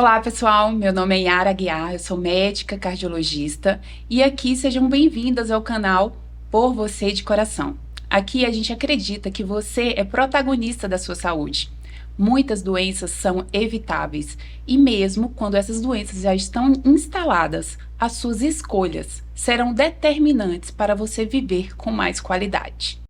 Olá, pessoal. Meu nome é Yara Aguiar, eu sou médica cardiologista e aqui sejam bem-vindas ao canal Por Você de Coração. Aqui a gente acredita que você é protagonista da sua saúde. Muitas doenças são evitáveis e mesmo quando essas doenças já estão instaladas, as suas escolhas serão determinantes para você viver com mais qualidade.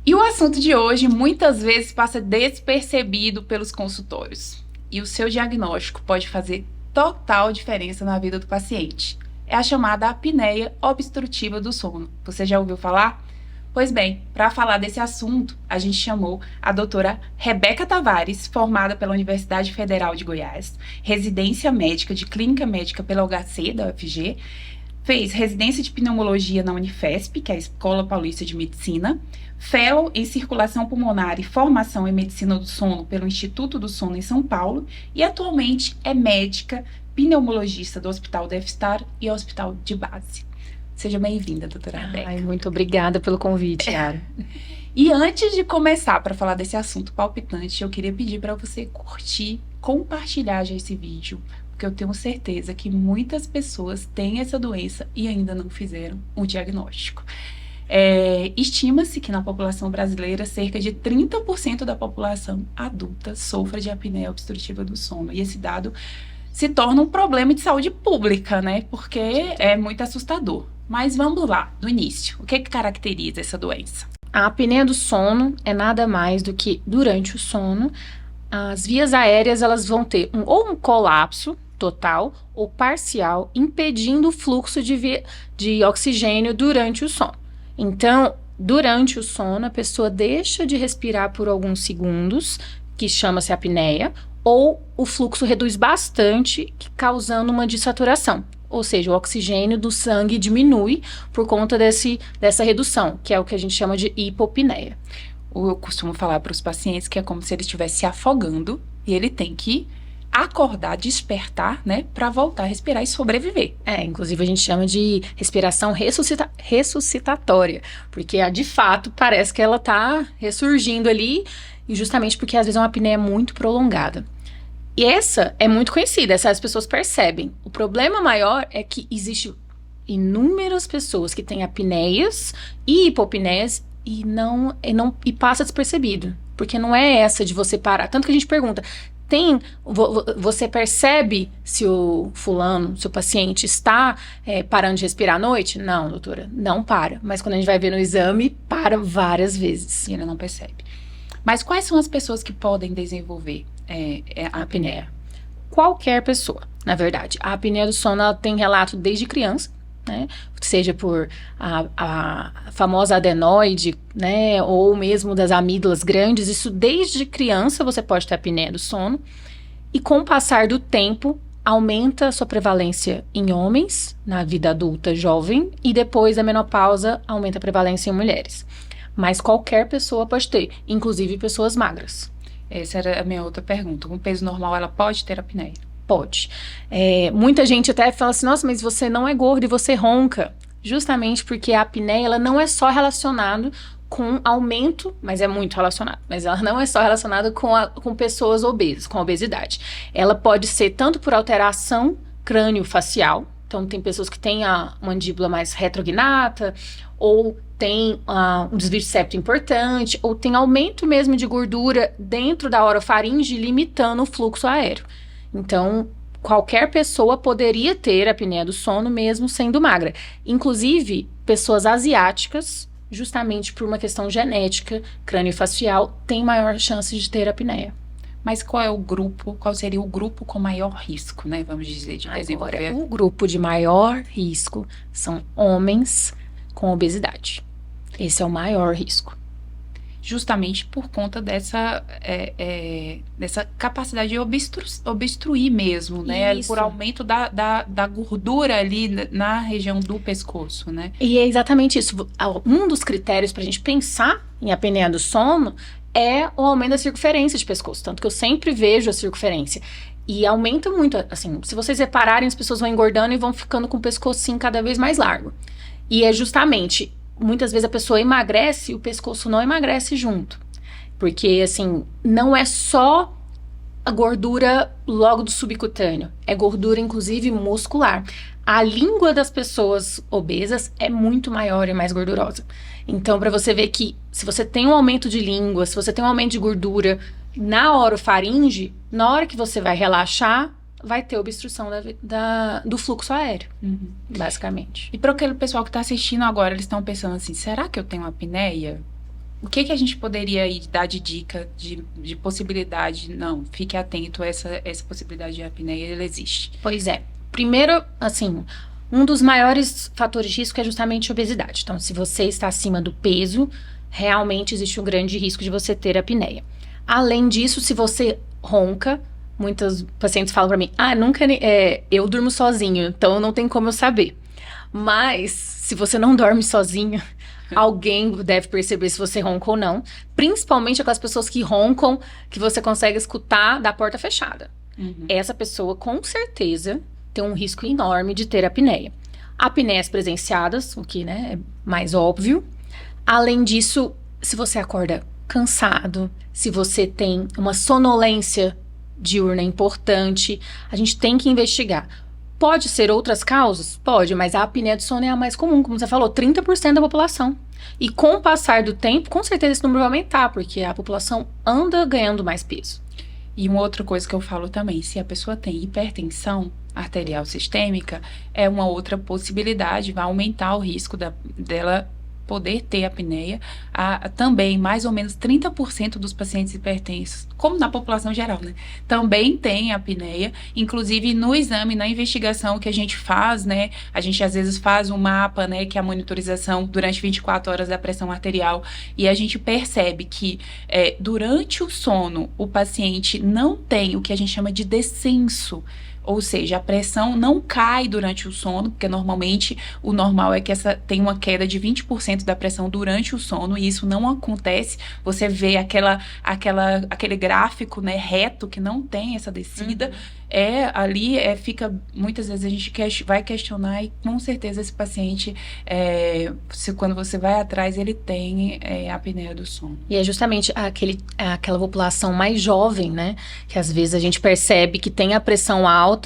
E o assunto de hoje muitas vezes passa despercebido pelos consultórios. E o seu diagnóstico pode fazer total diferença na vida do paciente. É a chamada apneia obstrutiva do sono. Você já ouviu falar? Pois bem, para falar desse assunto, a gente chamou a doutora Rebeca Tavares, formada pela Universidade Federal de Goiás, residência médica de clínica médica pela UHC da UFG, fez residência de pneumologia na Unifesp, que é a Escola Paulista de Medicina, fellow em circulação pulmonar e formação em medicina do sono pelo Instituto do Sono em São Paulo e atualmente é médica pneumologista do Hospital Defstar e Hospital de Base. Seja bem-vinda, doutora Rebeca. Ai, muito obrigada pelo convite, Yara. E antes de começar para falar desse assunto palpitante, eu queria pedir para você curtir, compartilhar já esse vídeo, porque eu tenho certeza que muitas pessoas têm essa doença e ainda não fizeram o diagnóstico. Estima-se que na população brasileira, cerca de 30% da população adulta sofra de apneia obstrutiva do sono. E esse dado se torna um problema de saúde pública, né? Porque é muito assustador. Mas vamos lá, do início. O que caracteriza essa doença? A apneia do sono é nada mais do que, durante o sono, as vias aéreas elas vão ter ou um colapso total ou parcial, impedindo o fluxo de oxigênio durante o sono. Então, durante o sono, a pessoa deixa de respirar por alguns segundos, que chama-se apneia, ou o fluxo reduz bastante, causando uma dessaturação. Ou seja, o oxigênio do sangue diminui por conta dessa redução, que é o que a gente chama de hipopneia. Eu costumo falar para os pacientes que é como se ele estivesse se afogando e ele tem que acordar, despertar, né, para voltar a respirar e sobreviver. Inclusive a gente chama de respiração ressuscitatória, porque de fato parece que ela tá ressurgindo ali, e justamente porque às vezes é uma apneia muito prolongada. E essa é muito conhecida, as pessoas percebem. O problema maior é que existe inúmeras pessoas que têm apneias e hipopneias e passa despercebido, porque não é essa de você parar. Tanto que a gente pergunta, você percebe se o paciente está parando de respirar à noite? Não, doutora, não para. Mas quando a gente vai ver no exame, para várias vezes. E ele não percebe. Mas quais são as pessoas que podem desenvolver a apneia? Qualquer pessoa, na verdade. A apneia do sono ela tem relato desde criança, né? Seja por a famosa adenoide, né? Ou mesmo das amígdalas grandes. Isso desde criança você pode ter apneia do sono. E com o passar do tempo, aumenta a sua prevalência em homens, na vida adulta jovem. E depois da menopausa, aumenta a prevalência em mulheres. Mas qualquer pessoa pode ter, inclusive pessoas magras. Essa era a minha outra pergunta. Com peso normal, ela pode ter apneia? Pode. Muita gente até fala assim, nossa, mas você não é gordo e você ronca. Justamente porque a apneia, ela não é só relacionada com aumento, mas é muito relacionada. Mas ela não é só relacionada com pessoas obesas, com obesidade. Ela pode ser tanto por alteração crânio-facial. Então, tem pessoas que têm a mandíbula mais retrognata, ou tem um desvio de septo importante, ou tem aumento mesmo de gordura dentro da orofaringe, limitando o fluxo aéreo. Então, qualquer pessoa poderia ter apneia do sono mesmo sendo magra. Inclusive, pessoas asiáticas, justamente por uma questão genética, crâniofacial, têm maior chance de ter apneia. Mas qual seria o grupo com maior risco, né? Vamos dizer, de desenvolver? O grupo de maior risco são homens com obesidade. Esse é o maior risco. Justamente por conta dessa capacidade de obstruir mesmo, né? Isso. Por aumento da gordura ali na região do pescoço, né? E é exatamente isso. Um dos critérios para a gente pensar em apneia do sono é o aumento da circunferência de pescoço. Tanto que eu sempre vejo a circunferência. E aumenta muito, assim, se vocês repararem, as pessoas vão engordando e vão ficando com o pescocinho cada vez mais largo. E é justamente, muitas vezes a pessoa emagrece e o pescoço não emagrece junto. Porque, assim, não é só a gordura logo do subcutâneo. É gordura, inclusive, muscular. A língua das pessoas obesas é muito maior e mais gordurosa. Então, para você ver que se você tem um aumento de língua, se você tem um aumento de gordura na orofaringe, na hora que você vai relaxar, vai ter obstrução do fluxo aéreo, basicamente. E para aquele pessoal que está assistindo agora, eles estão pensando assim, será que eu tenho apneia? O que a gente poderia aí dar de dica, de possibilidade? Não, fique atento, essa possibilidade de apneia, ela existe. Pois é. Primeiro, assim, um dos maiores fatores de risco é justamente a obesidade. Então, se você está acima do peso, realmente existe um grande risco de você ter apneia. Além disso, se você ronca, muitos pacientes falam pra mim, eu durmo sozinho, então não tem como eu saber. Mas, se você não dorme sozinho, alguém deve perceber se você ronca ou não. Principalmente aquelas pessoas que roncam, que você consegue escutar da porta fechada. Essa pessoa, com certeza, tem um risco enorme de ter apneia. Apneias presenciadas, o que, né, é mais óbvio. Além disso, se você acorda cansado, se você tem uma sonolência diurna importante, a gente tem que investigar. Pode ser outras causas? Pode, mas a apneia do sono é a mais comum, como você falou, 30% da população. E com o passar do tempo, com certeza esse número vai aumentar, porque a população anda ganhando mais peso. E uma outra coisa que eu falo também, se a pessoa tem hipertensão arterial sistêmica, é uma outra possibilidade, vai aumentar o risco dela poder ter apneia. Também, mais ou menos 30% dos pacientes hipertensos, como na população geral, né? Também tem apneia. Inclusive, no exame, na investigação que a gente faz, né? A gente, às vezes, faz um mapa, né? Que é a monitorização durante 24 horas da pressão arterial. E a gente percebe que, durante o sono, o paciente não tem o que a gente chama de descenso. Ou seja, a pressão não cai durante o sono, porque normalmente o normal é que tem uma queda de 20% da pressão durante o sono, e isso não acontece. Você vê aquele gráfico, né, reto, que não tem essa descida. Fica, muitas vezes a gente vai questionar, e com certeza esse paciente, quando você vai atrás, ele tem apneia do sono. E é justamente aquela população mais jovem, né? Que às vezes a gente percebe que tem a pressão alta.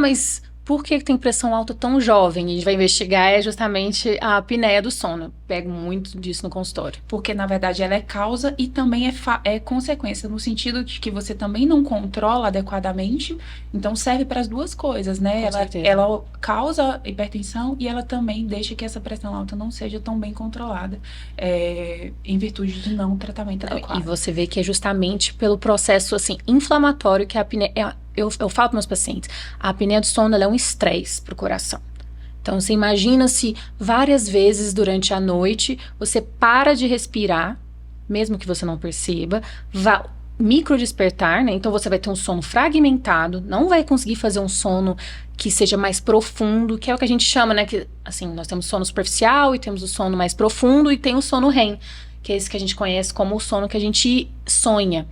Mas por que tem pressão alta tão jovem? E a gente vai investigar justamente a apneia do sono. Eu pego muito disso no consultório. Porque, na verdade, ela é causa e também é consequência, no sentido de que você também não controla adequadamente. Então, serve para as duas coisas, né? Ela causa hipertensão e ela também deixa que essa pressão alta não seja tão bem controlada, em virtude de não tratamento adequado. E você vê que é justamente pelo processo, assim, inflamatório que a apneia... Eu falo para meus pacientes, a apneia do sono ela é um estresse para o coração. Então, você imagina se várias vezes durante a noite você para de respirar, mesmo que você não perceba, micro despertar, né? Então, você vai ter um sono fragmentado, não vai conseguir fazer um sono que seja mais profundo, que é o que a gente chama, né? Que, assim, nós temos sono superficial e temos o sono mais profundo e tem o sono REM, que é esse que a gente conhece como o sono que a gente sonha.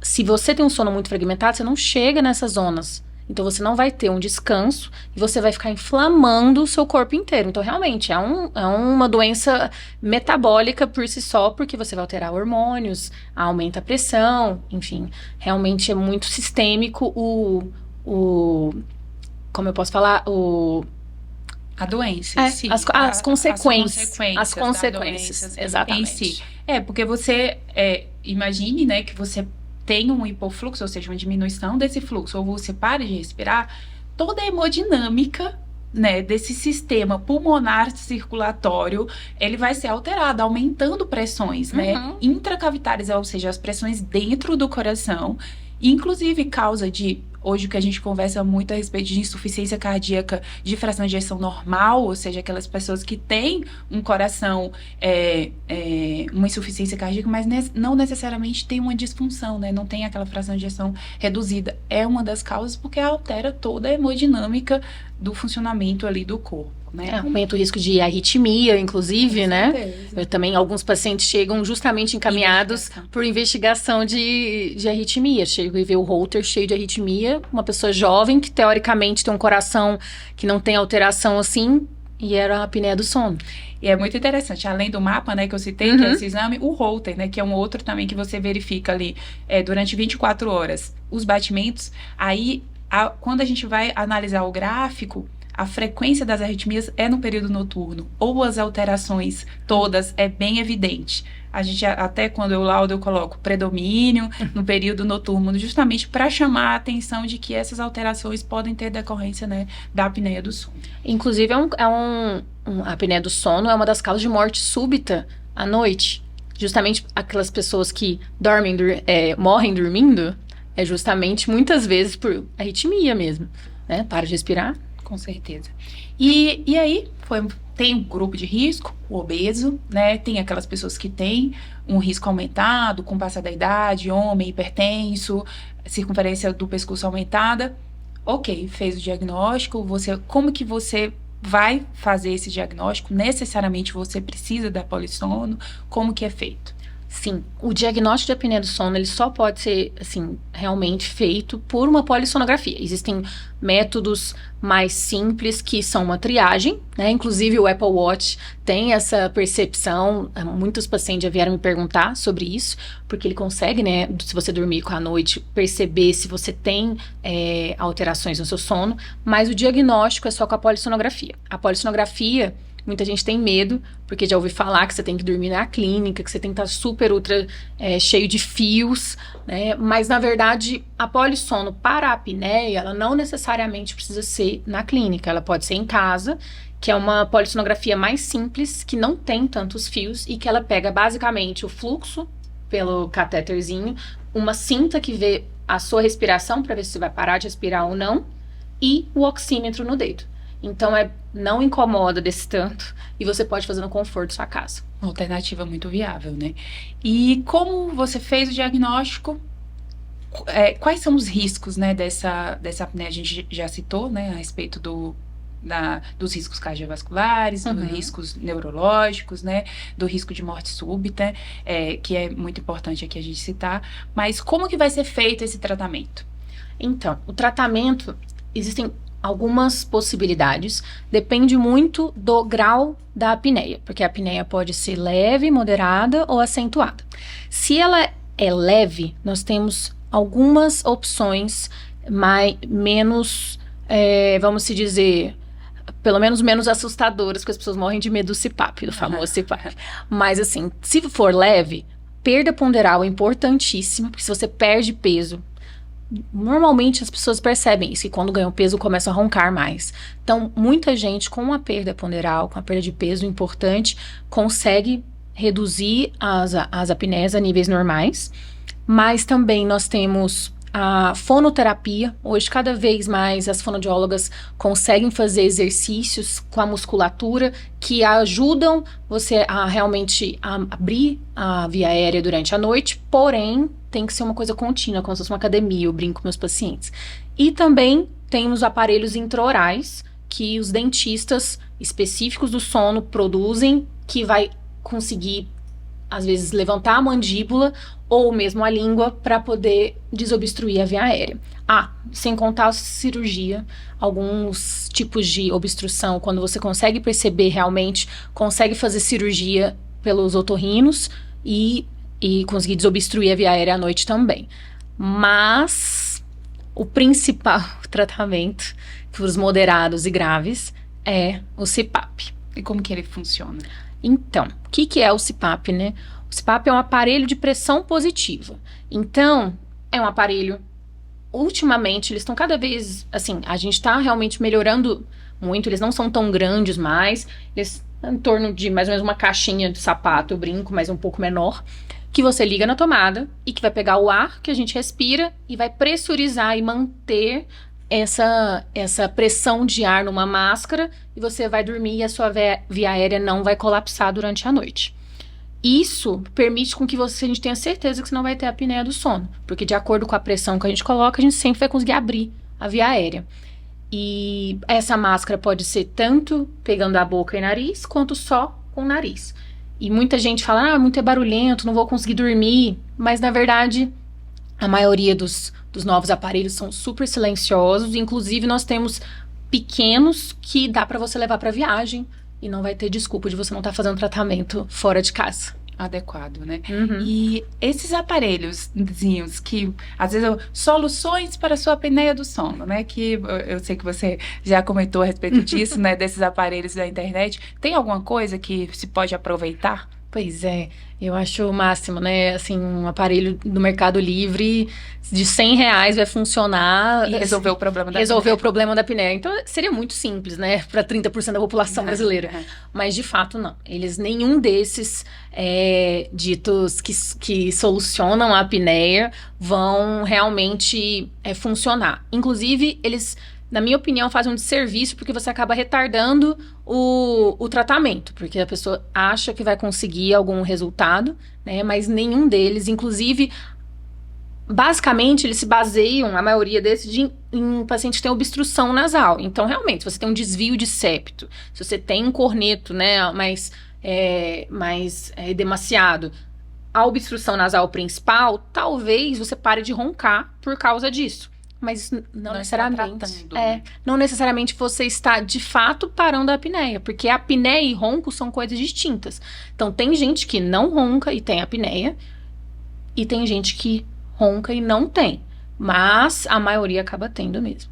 Se você tem um sono muito fragmentado, você não chega nessas zonas. Então, você não vai ter um descanso e você vai ficar inflamando o seu corpo inteiro. Então, realmente, é uma doença metabólica por si só, porque você vai alterar hormônios, aumenta a pressão, enfim. Realmente é muito sistêmico como eu posso falar? A doença, sim. As consequências, exatamente. Em si. Porque você, imagine, né, que você tem um hipofluxo, ou seja, uma diminuição desse fluxo, ou você para de respirar, toda a hemodinâmica, né, desse sistema pulmonar circulatório, ele vai ser alterado, aumentando pressões, né, intracavitárias, ou seja, as pressões dentro do coração, inclusive causa de, hoje o que a gente conversa muito a respeito de insuficiência cardíaca de fração de ejeção normal, ou seja, aquelas pessoas que têm um coração, uma insuficiência cardíaca, mas não necessariamente tem uma disfunção, né? Não tem aquela fração de ejeção reduzida. É uma das causas porque altera toda a hemodinâmica do funcionamento ali do corpo. Né? Aumenta o risco de arritmia, inclusive, né? Alguns pacientes chegam justamente encaminhados por investigação de arritmia. Chega e vê o Holter cheio de arritmia, uma pessoa jovem que teoricamente tem um coração que não tem alteração assim, E era a apneia do sono. E é muito interessante, além do mapa, né, que eu citei, que é esse exame, o Holter, né, que é um outro também que você verifica ali durante 24 horas os batimentos. Aí, quando a gente vai analisar o gráfico, a frequência das arritmias é no período noturno, ou as alterações todas é bem evidente. A gente, até quando eu laudo, eu coloco predomínio no período noturno, justamente para chamar a atenção de que essas alterações podem ter decorrência, né, da apneia do sono. Inclusive, a apneia do sono é uma das causas de morte súbita à noite. Justamente aquelas pessoas que morrem dormindo, é justamente muitas vezes por arritmia mesmo, né? Para de respirar. Com certeza. E aí, tem um grupo de risco, o obeso, né? Tem aquelas pessoas que têm um risco aumentado com o passar da idade, homem hipertenso, circunferência do pescoço aumentada. Ok, fez o diagnóstico, como que você vai fazer esse diagnóstico? Necessariamente você precisa da polissono? Como que é feito? Sim, o diagnóstico de apneia do sono, ele só pode ser, assim, realmente feito por uma polissonografia. Existem métodos mais simples que são uma triagem, né? Inclusive o Apple Watch tem essa percepção. Muitos pacientes já vieram me perguntar sobre isso, porque ele consegue, né, se você dormir com a noite, perceber se você tem alterações no seu sono, mas o diagnóstico é só com a polissonografia. A polissonografia, muita gente tem medo, porque já ouvi falar que você tem que dormir na clínica, que você tem que estar super, ultra cheio de fios, né? Mas, na verdade, a polissono para a apneia, ela não necessariamente precisa ser na clínica. Ela pode ser em casa, que é uma polissonografia mais simples, que não tem tantos fios e que ela pega, basicamente, o fluxo pelo catéterzinho, uma cinta que vê a sua respiração, para ver se você vai parar de respirar ou não, e o oxímetro no dedo. Então, não incomoda desse tanto e você pode fazer no conforto da sua casa. Uma alternativa muito viável, né? E como você fez o diagnóstico, quais são os riscos, né, dessa apneia? A gente já citou, né, a respeito dos riscos cardiovasculares, dos riscos neurológicos, né, do risco de morte súbita, que é muito importante aqui a gente citar. Mas como que vai ser feito esse tratamento? Então, o tratamento, existem algumas possibilidades, depende muito do grau da apneia, porque a apneia pode ser leve, moderada ou acentuada. Se ela é leve, nós temos algumas opções menos, vamos se dizer, pelo menos menos assustadoras, porque as pessoas morrem de medo do CPAP, do famoso CPAP. Mas assim, se for leve, perda ponderal é importantíssima, porque se você perde peso, normalmente as pessoas percebem isso, que quando ganham peso começam a roncar mais. Então, muita gente com a perda ponderal, com a perda de peso importante, consegue reduzir as apneias a níveis normais. Mas também nós temos a fonoterapia. Hoje, cada vez mais, as fonoaudiólogas conseguem fazer exercícios com a musculatura que ajudam você a realmente abrir a via aérea durante a noite, porém, tem que ser uma coisa contínua, como se fosse uma academia, eu brinco com meus pacientes. E também temos aparelhos intraorais que os dentistas específicos do sono produzem, que vai conseguir, às vezes, levantar a mandíbula ou mesmo a língua para poder desobstruir a via aérea. Sem contar a cirurgia, alguns tipos de obstrução, quando você consegue perceber realmente, consegue fazer cirurgia pelos otorrinos e conseguir desobstruir a via aérea à noite também. Mas o principal tratamento para os moderados e graves é o CPAP. E como que ele funciona? Então, o que é o CPAP, né? O CPAP é um aparelho de pressão positiva. Então, é um aparelho, ultimamente, eles estão cada vez, assim, a gente está realmente melhorando muito, eles não são tão grandes mais, eles em torno de mais ou menos uma caixinha de sapato, eu brinco, mas um pouco menor, que você liga na tomada e que vai pegar o ar que a gente respira e vai pressurizar e manter essa pressão de ar numa máscara e você vai dormir e a sua via aérea não vai colapsar durante a noite. Isso permite com que a gente tenha certeza que você não vai ter a apneia do sono, porque de acordo com a pressão que a gente coloca, a gente sempre vai conseguir abrir a via aérea. E essa máscara pode ser tanto pegando a boca e nariz, quanto só com o nariz. E muita gente fala, muito é barulhento, não vou conseguir dormir. Mas, na verdade, a maioria dos novos aparelhos são super silenciosos. Inclusive, nós temos pequenos que dá para você levar para viagem e não vai ter desculpa de você não estar fazendo tratamento fora de casa. Adequado, né? Uhum. E esses aparelhozinhos que, às vezes, soluções para a sua apneia do sono, né? Que eu sei que você já comentou a respeito disso, né? Desses aparelhos da internet. Tem alguma coisa que se pode aproveitar? Pois é, eu acho o máximo, né? Assim, um aparelho do Mercado Livre de R$ 100 vai funcionar. E resolver o problema da resolver apneia. o problema da apneia. Então, seria muito simples, né? Para 30% da população brasileira. Mas, de fato, não. Nenhum desses ditos que solucionam a apneia vão realmente funcionar. Inclusive, eles, na minha opinião, fazem um desserviço porque você acaba retardando o tratamento, porque a pessoa acha que vai conseguir algum resultado, né? Mas nenhum deles, inclusive, basicamente, eles se baseiam, a maioria desses, em pacientes que têm obstrução nasal. Então, realmente, se você tem um desvio de septo, se você tem um corneto, né, mais demasiado, a obstrução nasal principal, talvez você pare de roncar por causa disso. Mas não necessariamente. Não necessariamente você está, de fato, parando a apneia. Porque a apneia e ronco são coisas distintas. Então, tem gente que não ronca e tem apneia. E tem gente que ronca e não tem. Mas a maioria acaba tendo mesmo.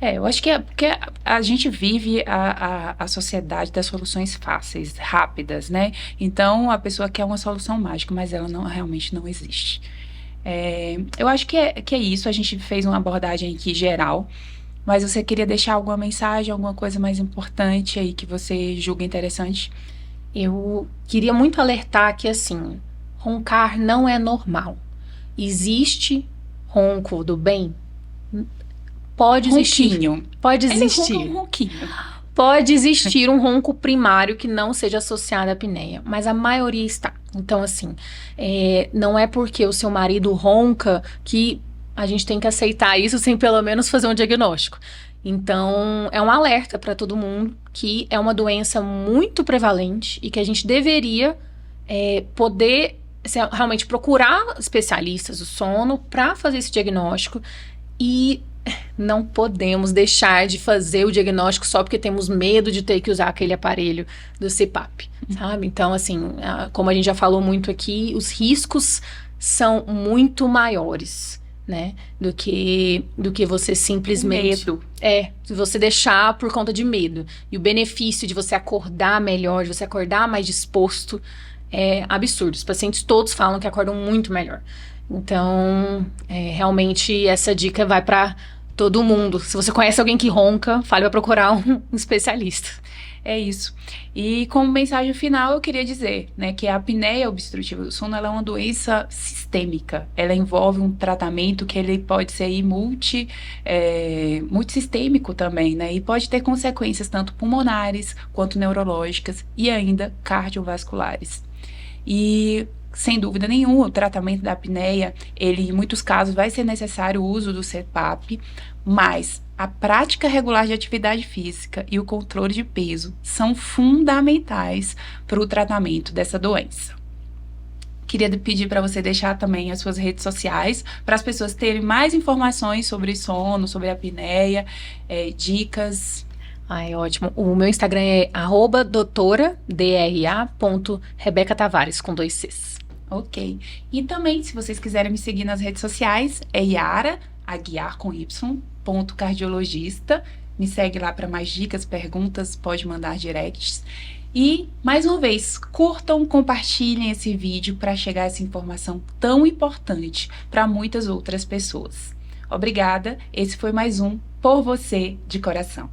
Eu acho que é porque a gente vive a sociedade das soluções fáceis, rápidas, né? Então, a pessoa quer uma solução mágica, mas ela realmente não existe. Eu acho que é isso. A gente fez uma abordagem aqui geral, mas você queria deixar alguma mensagem, alguma coisa mais importante aí que você julga interessante? Eu queria muito alertar que, assim, roncar não é normal. Existe ronco do bem? Pode existir. Ronquinho. Pode existir. Um ronquinho. Pode existir um ronco primário que não seja associado à apneia, mas a maioria está. Então, assim, não é porque o seu marido ronca que a gente tem que aceitar isso sem pelo menos fazer um diagnóstico. Então, é um alerta para todo mundo que é uma doença muito prevalente e que a gente deveria poder realmente procurar especialistas do sono para fazer esse diagnóstico e não podemos deixar de fazer o diagnóstico só porque temos medo de ter que usar aquele aparelho do CPAP, sabe? Então, assim, como a gente já falou muito aqui, os riscos são muito maiores, né? Do que você simplesmente... Medo. Se você deixar por conta de medo. E o benefício de você acordar melhor, de você acordar mais disposto, é absurdo. Os pacientes todos falam que acordam muito melhor. Então, realmente, essa dica vai para todo mundo. Se você conhece alguém que ronca, fale para procurar um especialista. É isso. E como mensagem final, eu queria dizer, né, que a apneia obstrutiva do sono ela é uma doença sistêmica. Ela envolve um tratamento que ele pode ser aí multissistêmico também, né? E pode ter consequências tanto pulmonares quanto neurológicas e ainda cardiovasculares. E sem dúvida nenhuma, o tratamento da apneia, ele em muitos casos vai ser necessário o uso do CPAP, mas a prática regular de atividade física e o controle de peso são fundamentais para o tratamento dessa doença. Queria pedir para você deixar também as suas redes sociais para as pessoas terem mais informações sobre sono, sobre a apneia, dicas. Ótimo. O meu Instagram é @doutora.dra.rebecatavares com 2 Cs. Ok. E também, se vocês quiserem me seguir nas redes sociais, é Yara Aguiar com Y, cardiologista. Me segue lá para mais dicas, perguntas, pode mandar directs. E, mais uma vez, curtam, compartilhem esse vídeo para chegar essa informação tão importante para muitas outras pessoas. Obrigada. Esse foi mais um Por Você de Coração.